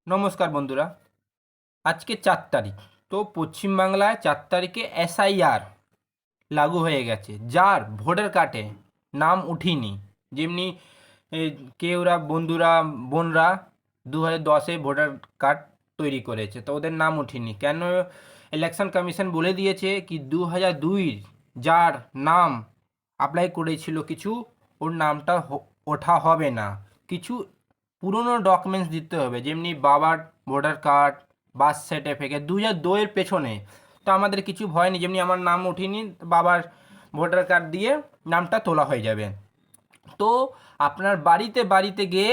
নমস্কার বন্ধুরা। আজকে 4 তারিখ। তো পশ্চিমবাংলায় 4 তারিখে এসআইআর লাগু হয়ে গেছে, যার ভোটার কার্ডে নাম উঠিনি। যেমনি কেউরা বন্ধুরা বোনরা 2010-এ ভোটার কার্ড তৈরি করেছে, তো ওদের নাম উঠিনি কেন? ইলেকশন কমিশন বলে দিয়েছে কি 2002-র যার নাম অ্যাপ্লাই করেছিল কিছু, ওর নামটা ওঠা হবে না। কিছু পুরনো ডকুমেন্টস দিতে হবে, যেমনি বাবার ভোটার কার্ড, বার্থ সার্টিফিকেট 2002-এর পেছনে। তো আমাদের কিছু ভয় নেই, যেমনি আমার নাম উঠিনি, বাবার ভোটার কার্ড দিয়ে নামটা তোলা হয়ে যাবে। তো আপনার বাড়িতে বাড়িতে গিয়ে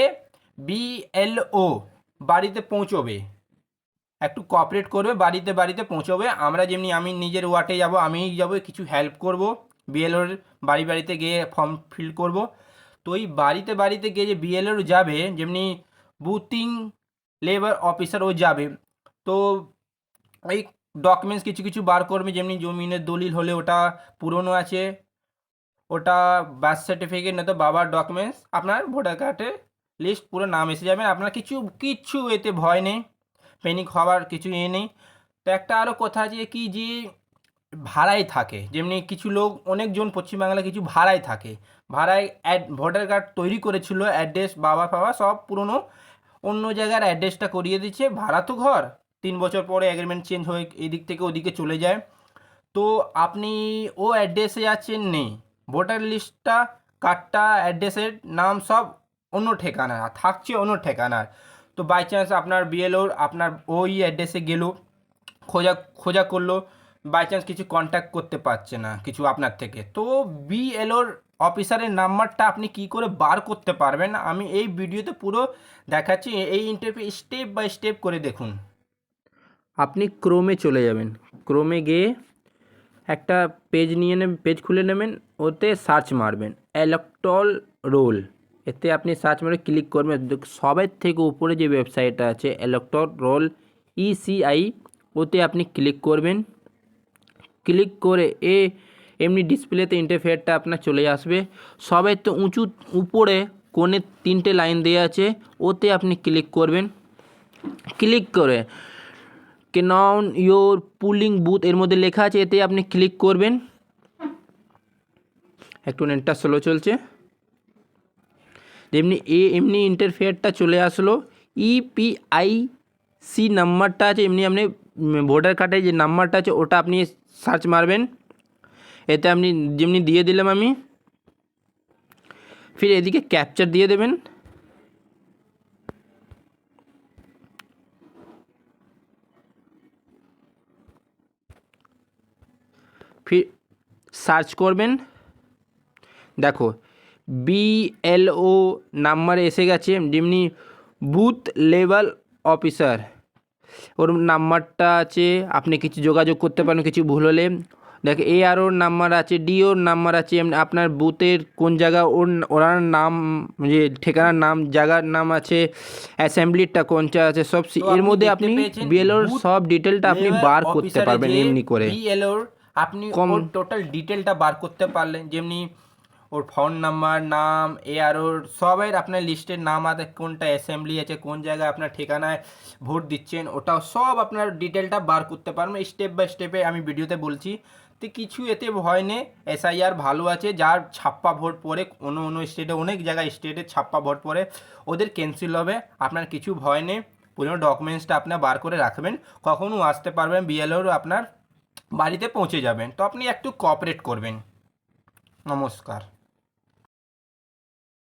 বিএলও বাড়িতে পৌঁছবে, একটু কোঅপারেট করবে, বাড়িতে বাড়িতে পৌঁছবে। আমরা যেমনি আমি নিজের ওয়ার্ডে যাব, আমিই যাব, কিছু হেল্প করব, বিএলওর বাড়ি বাড়িতে গিয়ে ফর্ম ফিল করব। তো ওই বাড়িতে বাড়িতে গিয়ে যে বিএলওর যাবে, যেমনি বুথিং লেবার অফিসার ও যাবে, তো ওই ডকুমেন্টস কিছু কিছু বার করবে, যেমনি জমিনের দলিল হলে ওটা পুরনো আছে, ওটা বার্থ সার্টিফিকেট না তো বাবার ডকুমেন্টস, আপনার ভোটার কার্ডের লিস্ট পুরো নাম এসে যাবেন। আপনার কিছু কিচ্ছু এতে ভয় নেই, প্যানিক হওয়ার কিছু নেই। তো একটা আরও কথা আছে কি, যে ভাড়ায় থাকে, যেমনি কিছু লোক, অনেকজন পশ্চিমবাংলায় কিছু ভাড়ায় থাকে, ভাড়ায় ভোটার কার্ড তৈরি করেছিল, অ্যাড্রেস বাবা ফাবা সব পুরনো, অন্য জায়গার অ্যাড্রেসটা করিয়ে দিচ্ছে। ভাড়া তো ঘর, 3 বছর পরে এগ্রিমেন্ট চেঞ্জ হয়ে এদিক থেকে ওদিকে চলে যায়। তো আপনি ও অ্যাড্রেসে আছেন নেই, ভোটার লিস্টটা কার্ডটা অ্যাড্রেসের নাম সব অন্য ঠিকানা থাকছে, অন্য ঠিকানার। তো বাই চান্স আপনার বিএলওর আপনার ওই অ্যাড্রেসে গেল, খোঁজা খোঁজা করলো, বাই চান্স কিছু কন্ট্যাক্ট করতে পারছে না কিছু আপনার থেকে, তো বিএলওর অফিসারের নাম্বারটা আপনি কি করে বার করতে পারবেন, আমি এই ভিডিওতে পুরো দেখাচ্ছি। এই ইন্টারভিউ স্টেপ বাই স্টেপ করে দেখুন। আপনি ক্রোমে চলে যাবেন, ক্রোমে গিয়ে একটা পেজ নিয়ে নেবেন, পেজ খুলে নেবেন, ওতে সার্চ মারবেন ইলেকট্রাল রোল। এতে আপনি সার্চ মারে ক্লিক করবেন, সবের থেকে উপরে যে ওয়েবসাইটটা আছে ইলেকট্রাল রোল ইসিআই, ওতে আপনি ক্লিক করবেন। ক্লিক করে এমনি ডিসপ্লেতে ইন্টারফেসটা আপনার চলে আসবে। সবের তো উঁচু উপরে কোণে 3টে লাইন দেওয়া আছে, ওতে আপনি ক্লিক করবেন। ক্লিক করে কেনন ইয়োর পুলিং বুথ এর মধ্যে লেখা আছে, এতে আপনি ক্লিক করবেন। একটু নেটটা স্লো চলছে। যেমনি এমনি ইন্টারফেসটা চলে আসলো, ইপিআইসি নাম্বারটা আছে, এমনি আপনি ভোটার কার্ডে যে নাম্বারটা আছে ওটা আপনি সার্চ মারবেন। এতে আপনি যেমনি দিয়ে দিলাম আমি, ফির এদিকে ক্যাপচার দিয়ে দেবেন। ফির সার্চ করবেন, দেখো বিএলও নাম্বারে এসে গেছে, যেমনি বুথ লেভেল অফিসার ওর নাম্বারটা আছে, আপনি কিছু যোগাযোগ করতে পারেন কিছু ভুল হলে। দেখো এআরওর নাম্বার আছে, ডিওর নাম্বার আছে, আপনার বুথের কোন জায়গা ওনার নাম, যে ঠিকানার নাম, জায়গার নাম আছে, অ্যাসেম্বলিটা কোনটা আছে, সব এর মধ্যে আপনি বিএলওর সব ডিটেলটা আপনি বার করতে পারবেন এমনি করে। বিএলওর আপনি ওর টোটাল ডিটেলটা বার করতে পারলেন, যেমনি ওর ফোন নাম্বার, নাম, এআরওর সবের আপনার লিস্টের নাম আছে, কোনটা অ্যাসেম্বলি আছে, কোন জায়গায় আপনার ঠিকানায় ভোট দিচ্ছেন, ওটাও সব আপনার ডিটেলটা বার করতে পারবেন। স্টেপ বাই স্টেপে আমি ভিডিওতে বলছি, তো কিছু এতে ভয় নেই। এসআইআর ভালো আছে, যার ছাপ্পা ভোট পড়ে অন্য অন্য স্টেটে, অনেক জায়গায় স্টেটে ছাপ্পা ভোট পড়ে, ওদের ক্যান্সেল হবে, আপনার কিছু ভয় নেই। পুরো ডকুমেন্টসটা আপনার বার করে রাখবেন, কখনও আসতে পারবেন, বিএলওর আপনার বাড়িতে পৌঁছে যাবেন। তো আপনি একটু কোঅপারেট করবেন। নমস্কার।